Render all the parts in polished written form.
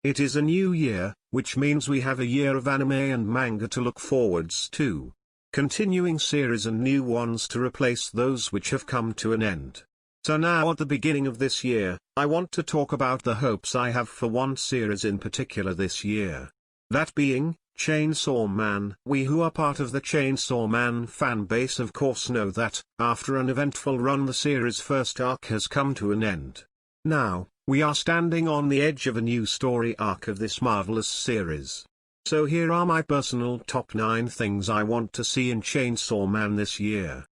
It is a new year, which means we have a year of anime and manga to look forwards to. Continuing series and new ones to replace those which have come to an end. So now at the beginning of this year, I want to talk about the hopes I have for one series in particular this year. That being, Chainsaw Man. We who are part of the Chainsaw Man fan base of course know that, after an eventful run the series' first arc has come to an end. Now, we are standing on the edge of a new story arc of this marvelous series. So here are my personal top 9 things I want to see in Chainsaw Man this year.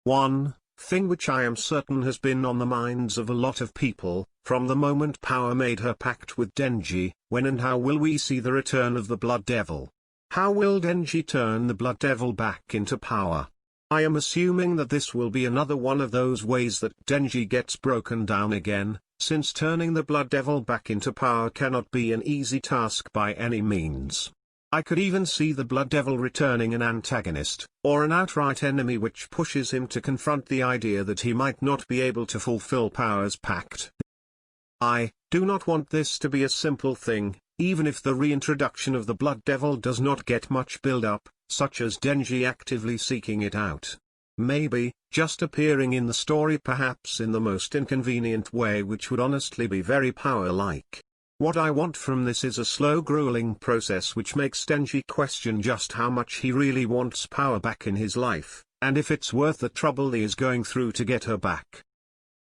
1. Thing which I am certain has been on the minds of a lot of people, from the moment Power made her pact with Denji, when and how will we see the return of the Blood Devil? How will Denji turn the Blood Devil back into Power? I am assuming that this will be another one of those ways that Denji gets broken down again, since turning the Blood Devil back into Power cannot be an easy task by any means. I could even see the Blood Devil returning an antagonist, or an outright enemy which pushes him to confront the idea that he might not be able to fulfill Power's pact. I do not want this to be a simple thing, even if the reintroduction of the Blood Devil does not get much build-up, such as Denji actively seeking it out. Maybe, just appearing in the story perhaps in the most inconvenient way which would honestly be very Power-like. What I want from this is a slow grueling process which makes Denji question just how much he really wants Power back in his life, and if it's worth the trouble he is going through to get her back.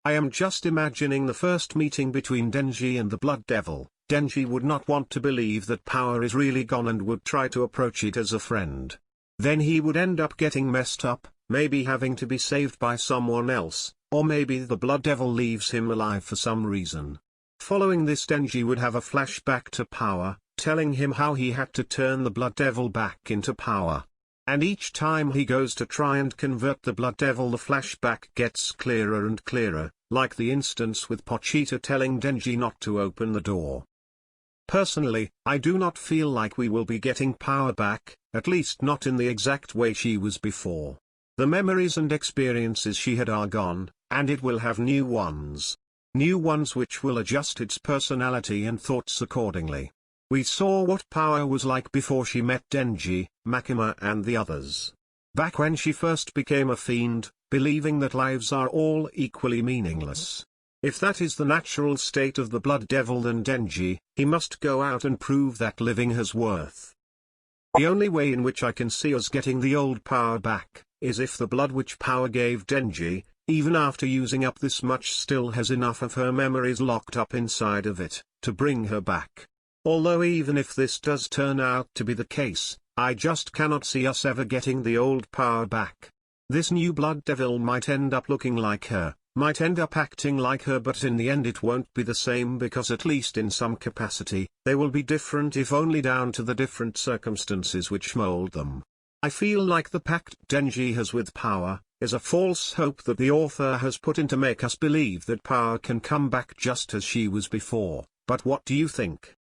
I am just imagining the first meeting between Denji and the Blood Devil. Denji would not want to believe that Power is really gone and would try to approach it as a friend. Then he would end up getting messed up, maybe having to be saved by someone else, or maybe the Blood Devil leaves him alive for some reason. Following this Denji would have a flashback to Power, telling him how he had to turn the Blood Devil back into Power. And each time he goes to try and convert the Blood Devil the flashback gets clearer and clearer, like the instance with Pochita telling Denji not to open the door. Personally, I do not feel like we will be getting Power back, at least not in the exact way she was before. The memories and experiences she had are gone, and it will have new ones. New ones which will adjust its personality and thoughts accordingly. We saw what Power was like before she met Denji, Makima and the others. Back when she first became a fiend, believing that lives are all equally meaningless. If that is the natural state of the Blood Devil, then Denji, he must go out and prove that living has worth. The only way in which I can see us getting the old Power back, is if the blood which Power gave Denji, even after using up this much, still has enough of her memories locked up inside of it, to bring her back. Although even if this does turn out to be the case, I just cannot see us ever getting the old Power back. This new Blood Devil might end up looking like her, might end up acting like her, but in the end it won't be the same because at least in some capacity, they will be different, if only down to the different circumstances which mold them. I feel like the pact Denji has with Power is a false hope that the author has put in to make us believe that Power can come back just as she was before, but what do you think?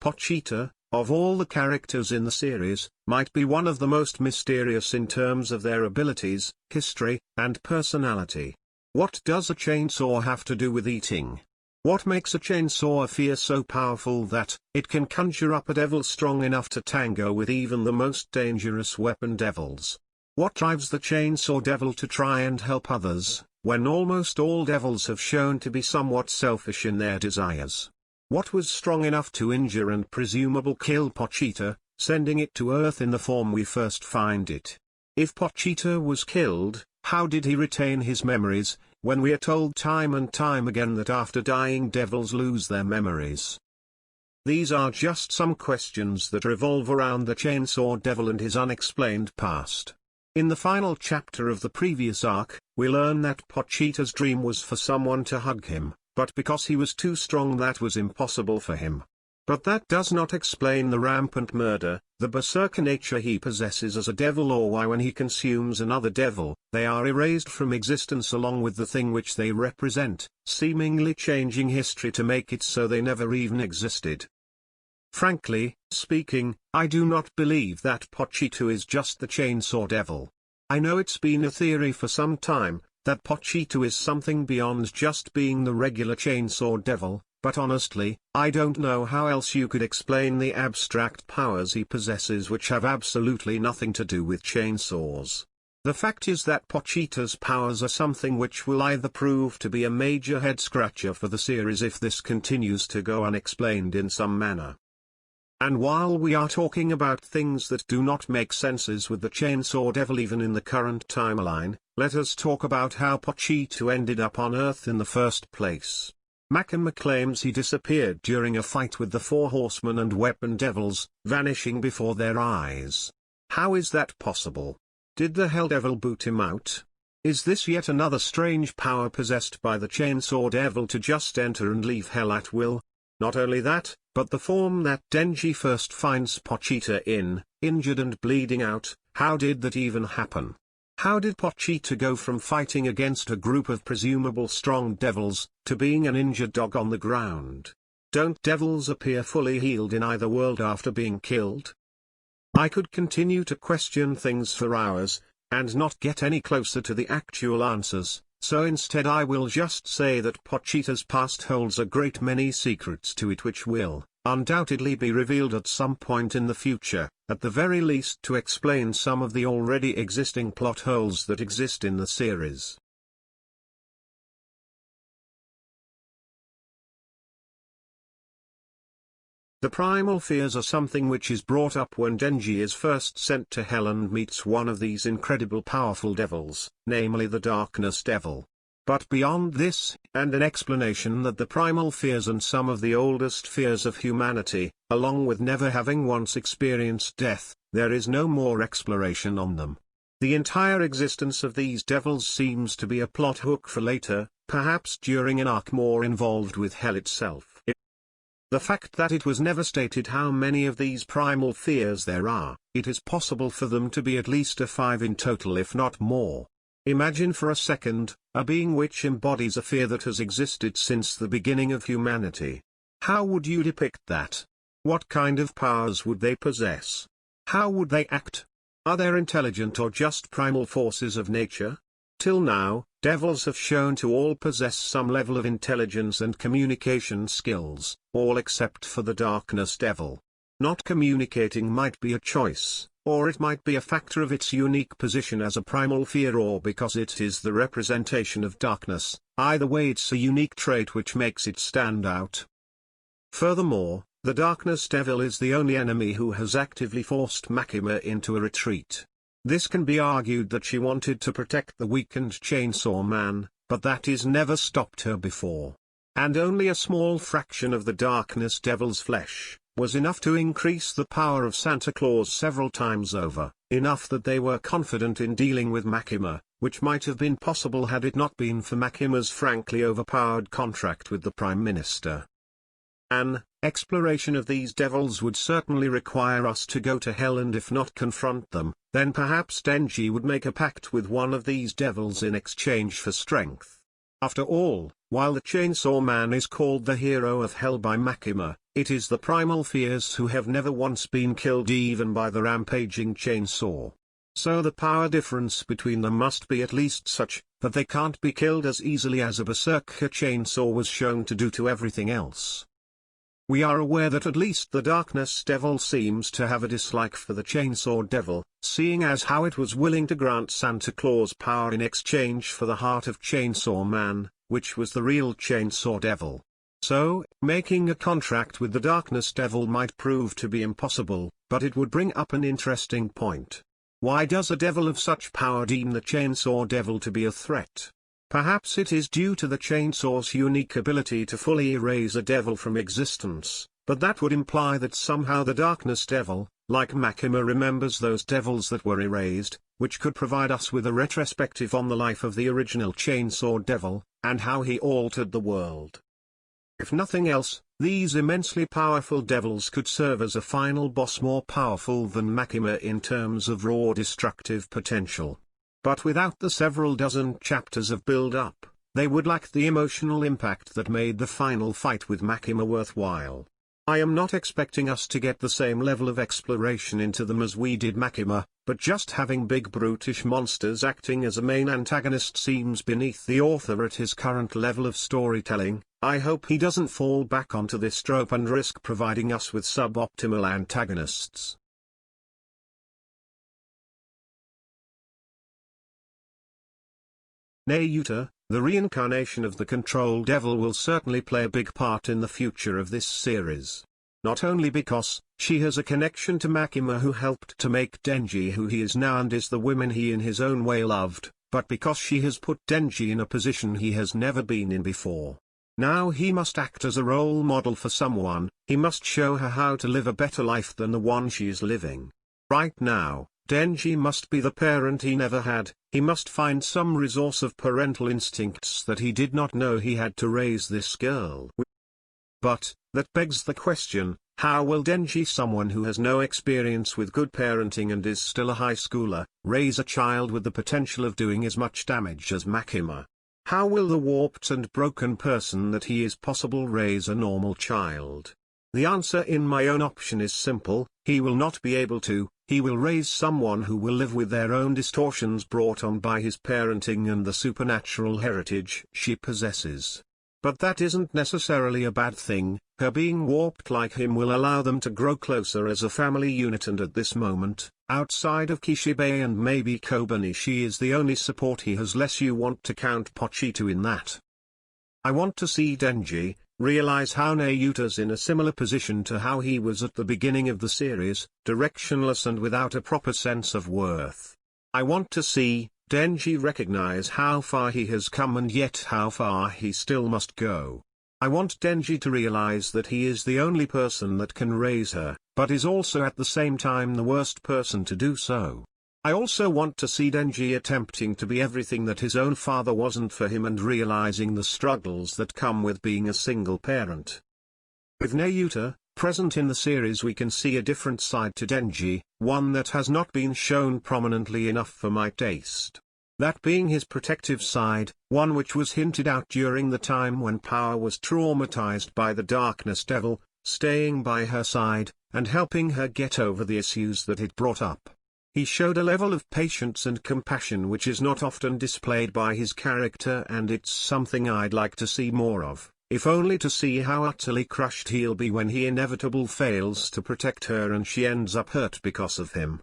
Pochita, of all the characters in the series, might be one of the most mysterious in terms of their abilities, history, and personality. What does a chainsaw have to do with eating? What makes a chainsaw fear so powerful that it can conjure up a devil strong enough to tango with even the most dangerous weapon devils? What drives the chainsaw devil to try and help others, when almost all devils have shown to be somewhat selfish in their desires? What was strong enough to injure and presumably kill Pochita, sending it to Earth in the form we first find it? If Pochita was killed, how did he retain his memories, when we are told time and time again that after dying devils lose their memories? These are just some questions that revolve around the Chainsaw Devil and his unexplained past. In the final chapter of the previous arc, we learn that Pochita's dream was for someone to hug him, but because he was too strong that was impossible for him. But that does not explain the rampant murder, the berserker nature he possesses as a devil, or why when he consumes another devil, they are erased from existence along with the thing which they represent, seemingly changing history to make it so they never even existed. Frankly speaking, I do not believe that Pochita is just the Chainsaw Devil. I know it's been a theory for some time, that Pochita is something beyond just being the regular chainsaw devil, but honestly, I don't know how else you could explain the abstract powers he possesses which have absolutely nothing to do with chainsaws. The fact is that Pochita's powers are something which will either prove to be a major head-scratcher for the series if this continues to go unexplained in some manner. And while we are talking about things that do not make senses with the Chainsaw Devil even in the current timeline, let us talk about how Pochita ended up on Earth in the first place. Makima claims he disappeared during a fight with the Four Horsemen and Weapon Devils, vanishing before their eyes. How is that possible? Did the Hell Devil boot him out? Is this yet another strange power possessed by the Chainsaw Devil to just enter and leave Hell at will? Not only that, but the form that Denji first finds Pochita in, injured and bleeding out, how did that even happen? How did Pochita go from fighting against a group of presumable strong devils, to being an injured dog on the ground? Don't devils appear fully healed in either world after being killed? I could continue to question things for hours, and not get any closer to the actual answers. So instead I will just say that Pochita's past holds a great many secrets to it which will, undoubtedly be revealed at some point in the future, at the very least to explain some of the already existing plot holes that exist in the series. The primal fears are something which is brought up when Denji is first sent to Hell and meets one of these incredible powerful devils, namely the Darkness Devil. But beyond this, and an explanation that the primal fears and some of the oldest fears of humanity, along with never having once experienced death, there is no more exploration on them. The entire existence of these devils seems to be a plot hook for later, perhaps during an arc more involved with Hell itself. The fact that it was never stated how many of these primal fears there are, it is possible for them to be at least 5 in total if not more. Imagine for a second, a being which embodies a fear that has existed since the beginning of humanity. How would you depict that? What kind of powers would they possess? How would they act? Are they intelligent or just primal forces of nature? Till now, devils have shown to all possess some level of intelligence and communication skills, all except for the Darkness Devil. Not communicating might be a choice, or it might be a factor of its unique position as a primal fear or because it is the representation of darkness. Either way it's a unique trait which makes it stand out. Furthermore, the Darkness Devil is the only enemy who has actively forced Makima into a retreat. This can be argued that she wanted to protect the weakened Chainsaw Man, but that is never stopped her before. And only a small fraction of the Darkness Devil's flesh was enough to increase the power of Santa Claus several times over, enough that they were confident in dealing with Makima, which might have been possible had it not been for Makima's frankly overpowered contract with the Prime Minister. An exploration of these devils would certainly require us to go to Hell, and if not confront them, then perhaps Denji would make a pact with one of these devils in exchange for strength. After all, while the Chainsaw Man is called the hero of Hell by Makima, it is the primal fears who have never once been killed even by the rampaging chainsaw. So the power difference between them must be at least such, that they can't be killed as easily as a berserker chainsaw was shown to do to everything else. We are aware that at least the Darkness Devil seems to have a dislike for the Chainsaw Devil, seeing as how it was willing to grant Santa Claus power in exchange for the heart of Chainsaw Man, which was the real Chainsaw Devil. So, making a contract with the Darkness Devil might prove to be impossible, but it would bring up an interesting point. Why does a devil of such power deem the Chainsaw Devil to be a threat? Perhaps it is due to the chainsaw's unique ability to fully erase a devil from existence, but that would imply that somehow the Darkness Devil, like Makima, remembers those devils that were erased, which could provide us with a retrospective on the life of the original Chainsaw Devil, and how he altered the world. If nothing else, these immensely powerful devils could serve as a final boss more powerful than Makima in terms of raw destructive potential. But without the several dozen chapters of build-up, they would lack the emotional impact that made the final fight with Makima worthwhile. I am not expecting us to get the same level of exploration into them as we did Makima, but just having big brutish monsters acting as a main antagonist seems beneath the author at his current level of storytelling. I hope he doesn't fall back onto this trope and risk providing us with suboptimal antagonists. Nayuta, the reincarnation of the Control Devil, will certainly play a big part in the future of this series. Not only because she has a connection to Makima, who helped to make Denji who he is now and is the woman he in his own way loved, but because she has put Denji in a position he has never been in before. Now he must act as a role model for someone, he must show her how to live a better life than the one she is living. Right now, Denji must be the parent he never had, he must find some resource of parental instincts that he did not know he had to raise this girl. But, that begs the question, how will Denji, someone who has no experience with good parenting and is still a high schooler, raise a child with the potential of doing as much damage as Makima? How will the warped and broken person that he is possible raise a normal child? The answer in my own option is simple: he will not be able to. He will raise someone who will live with their own distortions brought on by his parenting and the supernatural heritage she possesses. But that isn't necessarily a bad thing. Her being warped like him will allow them to grow closer as a family unit, and at this moment, outside of Kishibe and maybe Kobani, she is the only support he has, less you want to count Pochito in that. I want to see Denji realize how Nayuta's in a similar position to how he was at the beginning of the series, directionless and without a proper sense of worth. I want to see Denji recognize how far he has come and yet how far he still must go. I want Denji to realize that he is the only person that can raise her, but is also at the same time the worst person to do so. I also want to see Denji attempting to be everything that his own father wasn't for him, and realizing the struggles that come with being a single parent. With Nayuta present in the series, we can see a different side to Denji, one that has not been shown prominently enough for my taste. That being his protective side, one which was hinted out during the time when Power was traumatized by the Darkness Devil, staying by her side, and helping her get over the issues that it brought up. He showed a level of patience and compassion which is not often displayed by his character, and it's something I'd like to see more of, if only to see how utterly crushed he'll be when he inevitably fails to protect her and she ends up hurt because of him.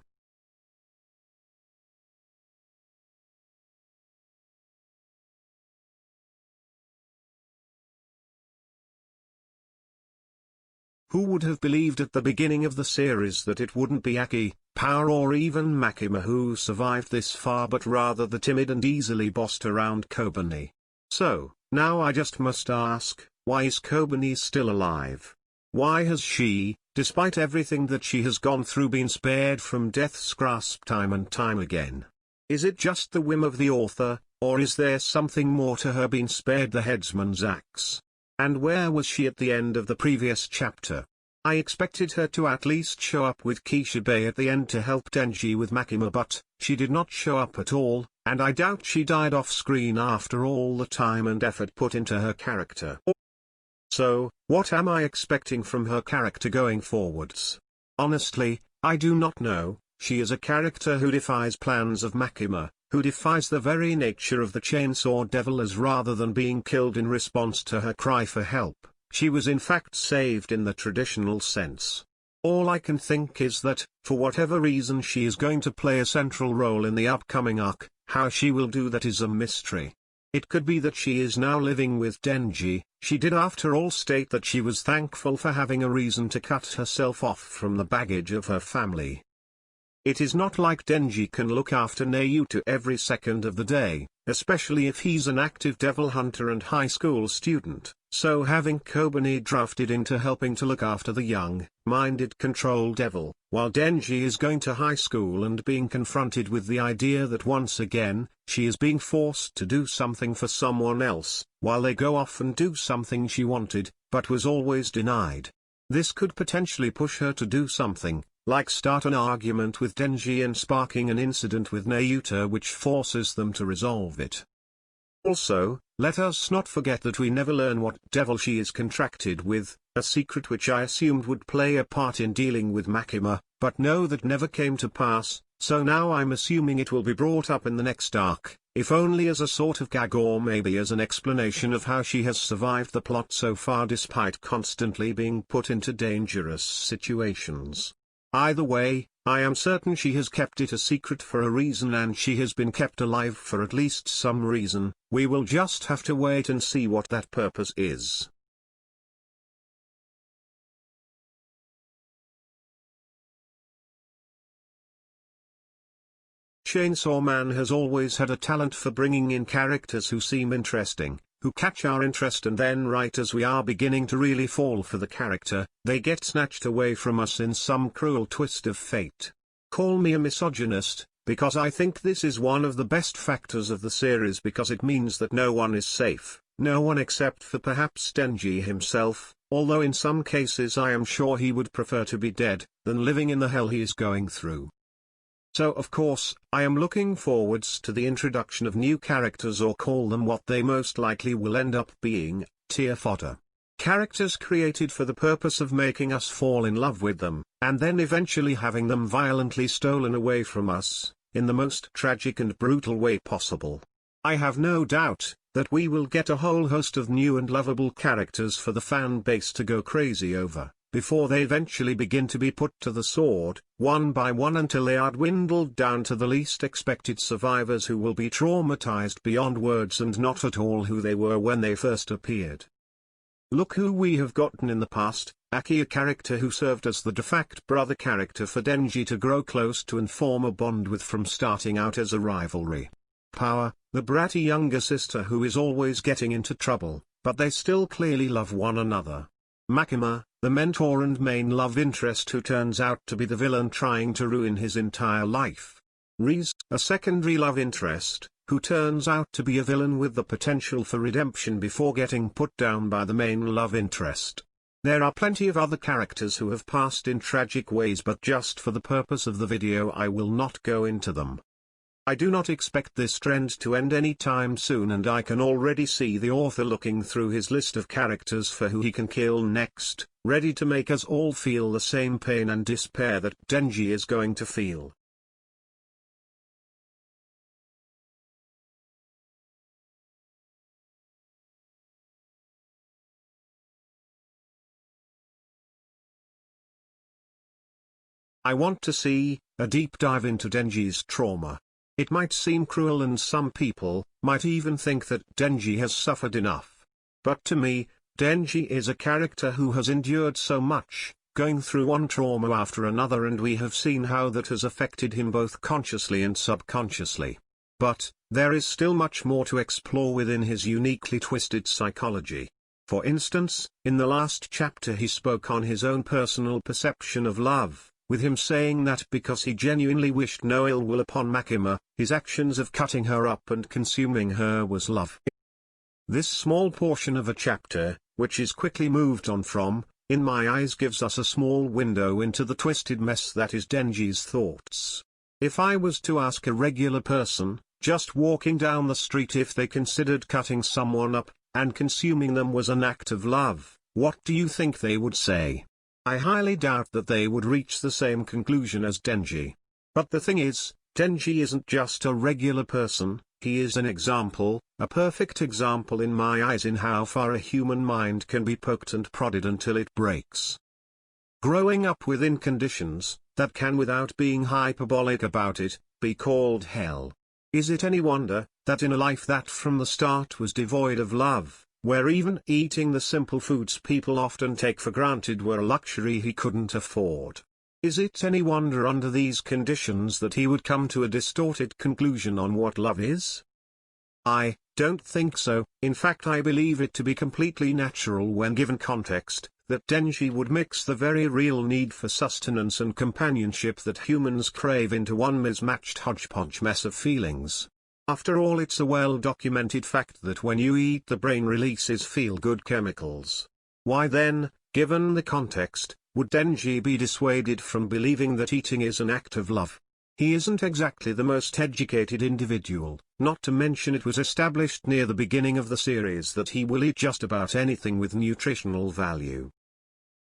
Who would have believed at the beginning of the series that it wouldn't be Aki, Power or even Makima who survived this far, but rather the timid and easily bossed around Kobani? So, now I just must ask, why is Kobani still alive? Why has she, despite everything that she has gone through, been spared from death's grasp time and time again? Is it just the whim of the author, or is there something more to her being spared the headsman's axe? And where was she at the end of the previous chapter? I expected her to at least show up with Kishibe at the end to help Denji with Makima, but she did not show up at all, and I doubt she died off screen after all the time and effort put into her character. So, what am I expecting from her character going forwards? Honestly, I do not know. She is a character who defies plans of Makima, who defies the very nature of the Chainsaw Devil, as rather than being killed in response to her cry for help, she was in fact saved in the traditional sense. All I can think is that, for whatever reason, she is going to play a central role in the upcoming arc. How she will do that is a mystery. It could be that she is now living with Denji. She did after all state that she was thankful for having a reason to cut herself off from the baggage of her family. It is not like Denji can look after Nayuta every second of the day, especially if he's an active devil hunter and high school student, so having Kobani drafted into helping to look after the young-minded control devil, while Denji is going to high school and being confronted with the idea that once again, she is being forced to do something for someone else, while they go off and do something she wanted, but was always denied. This could potentially push her to do something, like start an argument with Denji and sparking an incident with Nayuta which forces them to resolve it. Also, let us not forget that we never learn what devil she is contracted with, a secret which I assumed would play a part in dealing with Makima, but no, that never came to pass, so now I'm assuming it will be brought up in the next arc, if only as a sort of gag or maybe as an explanation of how she has survived the plot so far despite constantly being put into dangerous situations. Either way, I am certain she has kept it a secret for a reason, and she has been kept alive for at least some reason. We will just have to wait and see what that purpose is. Chainsaw Man has always had a talent for bringing in characters who seem interesting, who catch our interest, and then right as we are beginning to really fall for the character, they get snatched away from us in some cruel twist of fate. Call me a misogynist, because I think this is one of the best factors of the series, because it means that no one is safe, no one except for perhaps Denji himself, although in some cases I am sure he would prefer to be dead, than living in the hell he is going through. So of course, I am looking forwards to the introduction of new characters, or call them what they most likely will end up being, tier fodder. Characters created for the purpose of making us fall in love with them, and then eventually having them violently stolen away from us, in the most tragic and brutal way possible. I have no doubt that we will get a whole host of new and lovable characters for the fan base to go crazy over, before they eventually begin to be put to the sword, one by one, until they are dwindled down to the least expected survivors who will be traumatized beyond words and not at all who they were when they first appeared. Look who we have gotten in the past: Aki, a character who served as the de facto brother character for Denji to grow close to and form a bond with from starting out as a rivalry. Power, the bratty younger sister who is always getting into trouble, but they still clearly love one another. Makima, the mentor and main love interest who turns out to be the villain trying to ruin his entire life. Riz, a secondary love interest, who turns out to be a villain with the potential for redemption before getting put down by the main love interest. There are plenty of other characters who have passed in tragic ways, but just for the purpose of the video I will not go into them. I do not expect this trend to end anytime soon, and I can already see the author looking through his list of characters for who he can kill next, ready to make us all feel the same pain and despair that Denji is going to feel. I want to see a deep dive into Denji's trauma. It might seem cruel, and some people might even think that Denji has suffered enough. But to me, Denji is a character who has endured so much, going through one trauma after another, and we have seen how that has affected him both consciously and subconsciously. But there is still much more to explore within his uniquely twisted psychology. For instance, in the last chapter he spoke on his own personal perception of love, with him saying that because he genuinely wished no ill will upon Makima, his actions of cutting her up and consuming her was love. This small portion of a chapter, which is quickly moved on from, in my eyes gives us a small window into the twisted mess that is Denji's thoughts. If I was to ask a regular person, just walking down the street, if they considered cutting someone up, and consuming them was an act of love, what do you think they would say? I highly doubt that they would reach the same conclusion as Denji. But the thing is, Denji isn't just a regular person, he is an example, a perfect example in my eyes in how far a human mind can be poked and prodded until it breaks. Growing up within conditions that can, without being hyperbolic about it, be called hell. Is it any wonder that in a life that from the start was devoid of love, where even eating the simple foods people often take for granted were a luxury he couldn't afford, is it any wonder under these conditions that he would come to a distorted conclusion on what love is? I don't think so. In fact, I believe it to be completely natural when given context, that Denji would mix the very real need for sustenance and companionship that humans crave into one mismatched hodgepodge mess of feelings. After all, it's a well-documented fact that when you eat, the brain releases feel-good chemicals. Why then, given the context, would Denji be dissuaded from believing that eating is an act of love? He isn't exactly the most educated individual, not to mention it was established near the beginning of the series that he will eat just about anything with nutritional value.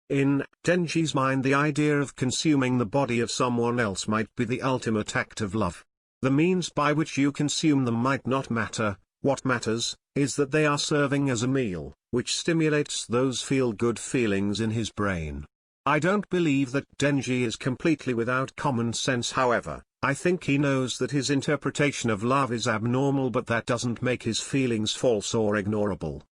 In Denji's mind, the idea of consuming the body of someone else might be the ultimate act of love. The means by which you consume them might not matter. What matters is that they are serving as a meal, which stimulates those feel-good feelings in his brain. I don't believe that Denji is completely without common sense, however. I think he knows that his interpretation of love is abnormal, but that doesn't make his feelings false or ignorable.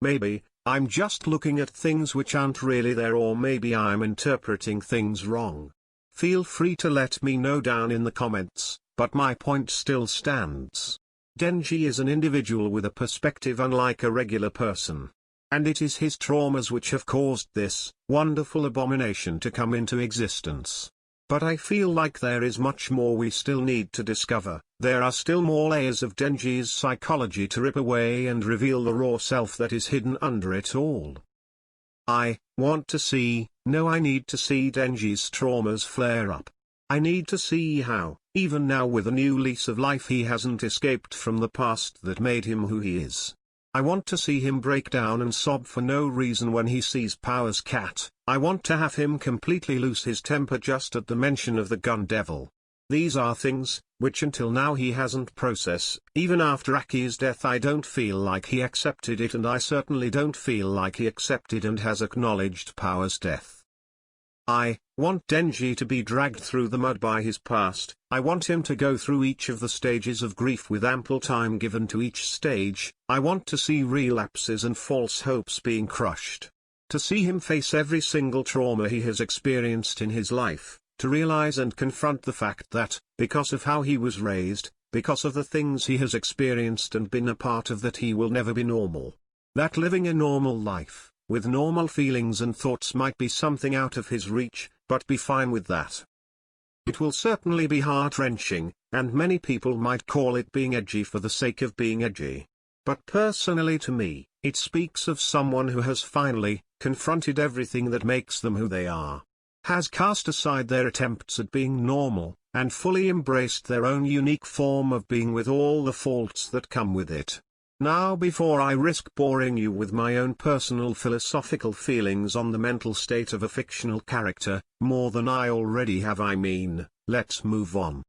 Maybe I'm just looking at things which aren't really there, or maybe I'm interpreting things wrong. Feel free to let me know down in the comments, but my point still stands. Denji is an individual with a perspective unlike a regular person. And it is his traumas which have caused this wonderful abomination to come into existence. But I feel like there is much more we still need to discover. There are still more layers of Denji's psychology to rip away and reveal the raw self that is hidden under it all. I need to see Denji's traumas flare up. I need to see how, even now with a new lease of life, he hasn't escaped from the past that made him who he is. I want to see him break down and sob for no reason when he sees Power's cat. I want to have him completely lose his temper just at the mention of the gun devil. These are things which until now he hasn't processed. Even after Aki's death, I don't feel like he accepted it, and I certainly don't feel like he accepted and has acknowledged Power's death. I want Denji to be dragged through the mud by his past. I want him to go through each of the stages of grief with ample time given to each stage. I want to see relapses and false hopes being crushed. To see him face every single trauma he has experienced in his life, to realize and confront the fact that, because of how he was raised, because of the things he has experienced and been a part of, that he will never be normal. That living a normal life, with normal feelings and thoughts, might be something out of his reach, but be fine with that. It will certainly be heart-wrenching, and many people might call it being edgy for the sake of being edgy. But personally, to me, it speaks of someone who has finally confronted everything that makes them who they are. Has cast aside their attempts at being normal, and fully embraced their own unique form of being with all the faults that come with it. Now, before I risk boring you with my own personal philosophical feelings on the mental state of a fictional character, more than I already have, let's move on.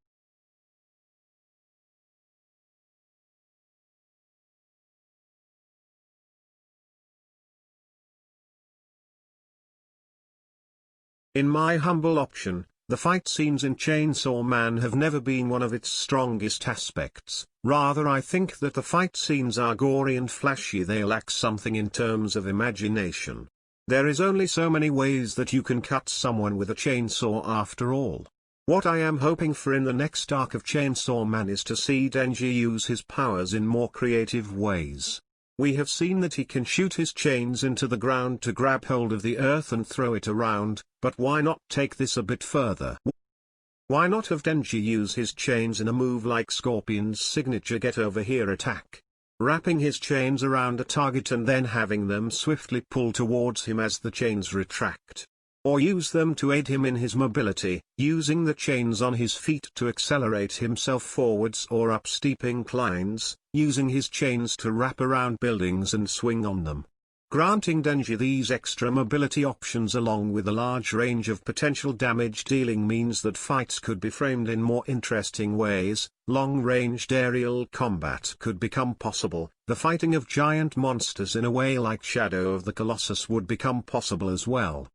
In my humble opinion, the fight scenes in Chainsaw Man have never been one of its strongest aspects. Rather, I think that the fight scenes are gory and flashy. They lack something in terms of imagination. There is only so many ways that you can cut someone with a chainsaw after all. What I am hoping for in the next arc of Chainsaw Man is to see Denji use his powers in more creative ways. We have seen that he can shoot his chains into the ground to grab hold of the earth and throw it around, but why not take this a bit further? Why not have Denji use his chains in a move like Scorpion's signature Get Over Here attack? Wrapping his chains around a target and then having them swiftly pull towards him as the chains retract. Or use them to aid him in his mobility, using the chains on his feet to accelerate himself forwards or up steep inclines, using his chains to wrap around buildings and swing on them. Granting Denji these extra mobility options along with a large range of potential damage dealing means that fights could be framed in more interesting ways. Long-ranged aerial combat could become possible. The fighting of giant monsters in a way like Shadow of the Colossus would become possible as well.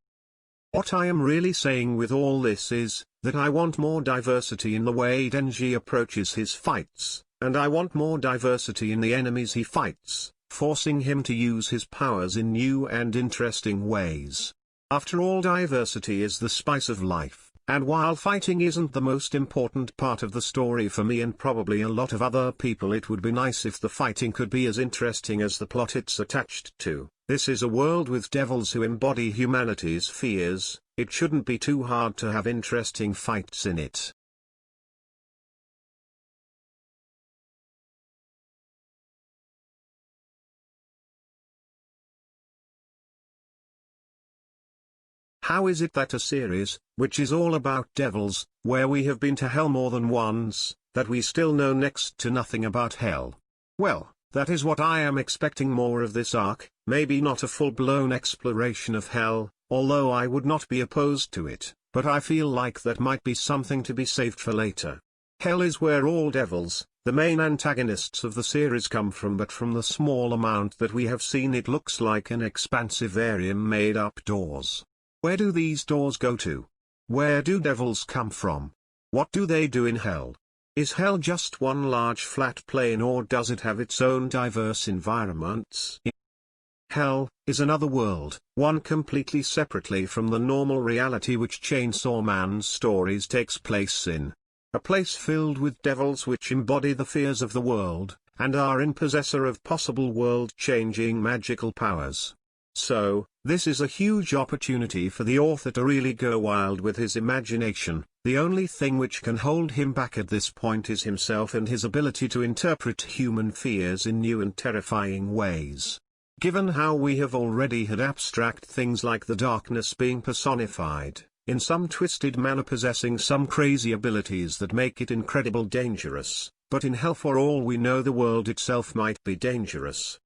What I am really saying with all this is that I want more diversity in the way Denji approaches his fights, and I want more diversity in the enemies he fights, forcing him to use his powers in new and interesting ways. After all, diversity is the spice of life, and while fighting isn't the most important part of the story for me and probably a lot of other people, it would be nice if the fighting could be as interesting as the plot it's attached to. This is a world with devils who embody humanity's fears. It shouldn't be too hard to have interesting fights in it. How is it that a series, which is all about devils, where we have been to hell more than once, that we still know next to nothing about hell? Well, that is what I am expecting more of this arc, maybe not a full-blown exploration of hell, although I would not be opposed to it, but I feel like that might be something to be saved for later. Hell is where all devils, the main antagonists of the series, come from, but from the small amount that we have seen it looks like an expansive area made up doors. Where do these doors go to? Where do devils come from? What do they do in hell? Is hell just one large flat plane, or does it have its own diverse environments? Hell is another world, one completely separately from the normal reality which Chainsaw Man's stories takes place in. A place filled with devils which embody the fears of the world, and are in possessor of possible world-changing magical powers. So, this is a huge opportunity for the author to really go wild with his imagination. The only thing which can hold him back at this point is himself and his ability to interpret human fears in new and terrifying ways. Given how we have already had abstract things like the darkness being personified, in some twisted manner possessing some crazy abilities that make it incredibly dangerous, but in hell for all we know the world itself might be dangerous.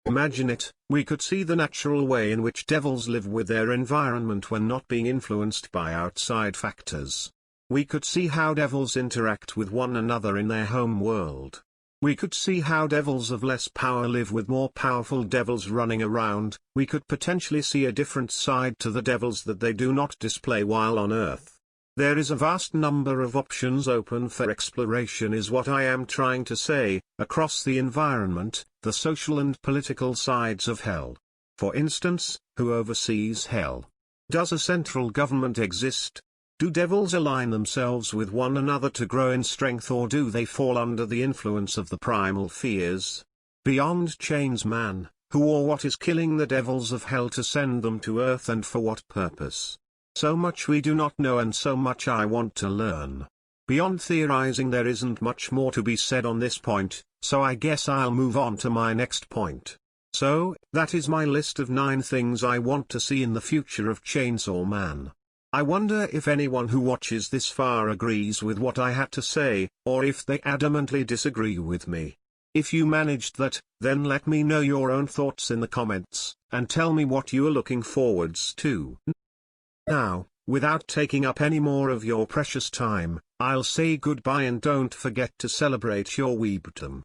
Imagine it, we could see the natural way in which devils live with their environment when not being influenced by outside factors. We could see how devils interact with one another in their home world. We could see how devils of less power live with more powerful devils running around. We could potentially see a different side to the devils that they do not display while on Earth. There is a vast number of options open for exploration, is what I am trying to say, across the environment, the social and political sides of hell. For instance, who oversees hell? Does a central government exist? Do devils align themselves with one another to grow in strength, or do they fall under the influence of the primal fears? Beyond Chainsaw Man, who or what is killing the devils of hell to send them to Earth, and for what purpose? So much we do not know, and so much I want to learn. Beyond theorizing, there isn't much more to be said on this point, so I guess I'll move on to my next point. So, that is my list of 9 things I want to see in the future of Chainsaw Man. I wonder if anyone who watches this far agrees with what I had to say, or if they adamantly disagree with me. If you managed that, then let me know your own thoughts in the comments, and tell me what you are looking forwards to. Now, without taking up any more of your precious time, I'll say goodbye, and don't forget to celebrate your weebdom.